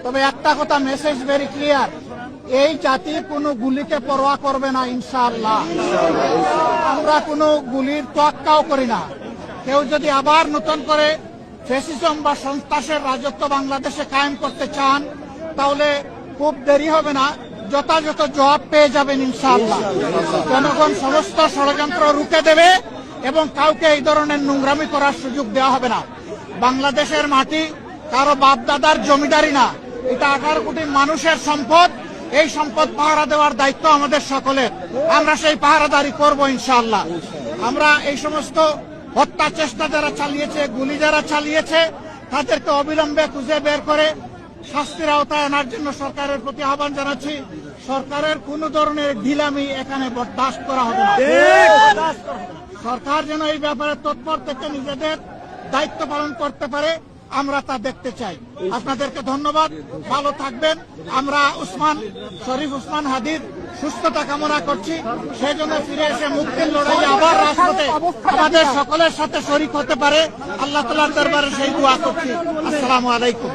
তবে একটা কথা, মেসেজ ভেরি ক্লিয়ার, এই জাতি কোনো গুলিকে পরোয়া করবে না ইনশাআল্লাহ। আমরা কোনো গুলির তোয়াক্কাও করি না। কেউ যদি আবার নতুন করে ফ্যাসিজম বা সন্ত্রাসের রাজত্ব বাংলাদেশে কায়েম করতে চান, তাহলে খুব দেরি হবে না, যথাযথ জবাব পেয়ে যাবেন ইনশাআল্লাহ। জনগণ সমস্ত ষড়যন্ত্র রুখে দেবে এবং কাউকে এই ধরনের নোংরামি করার সুযোগ দেওয়া হবে না। বাংলাদেশের মাটি কারো বাপদাদার জমিদারি না, এটা 18 কোটি মানুষের সম্পদ। এই সম্পদ পাহারা দেওয়ার দায়িত্ব আমাদের সকলের। আমরা সেই পাহারাদারি করব ইনশাআল্লাহ। আমরা এই সমস্ত হত্যা চেষ্টা যারা চালিয়েছে, গুলি যারা চালিয়েছে, তাদেরকে অবিলম্বে খুঁজে বের করে শাস্তির আওতায় আনার জন্য সরকারের প্রতি আহ্বান জানাচ্ছি। সরকারের কোন ধরনের ঢিলামি এখানে বরদাস্ত করা হবে না। সরকার যেন এই ব্যাপারে তৎপর থেকে নিজেদের দায়িত্ব পালন করতে পারে, আমরা তা দেখতে চাই। আপনাদেরকে ধন্যবাদ, ভালো থাকবেন। আমরা শরীফ উসমান হাদির সুস্থতা কামনা করছি। সেই জন্য ফিরে এসে মুক্তির লড়াই আবার রাজপথে আমাদের সকলের সাথে শরীক হতে পারে, আল্লাহ তাআলার দরবারে সেই দোয়া করছি। আসসালামু আলাইকুম।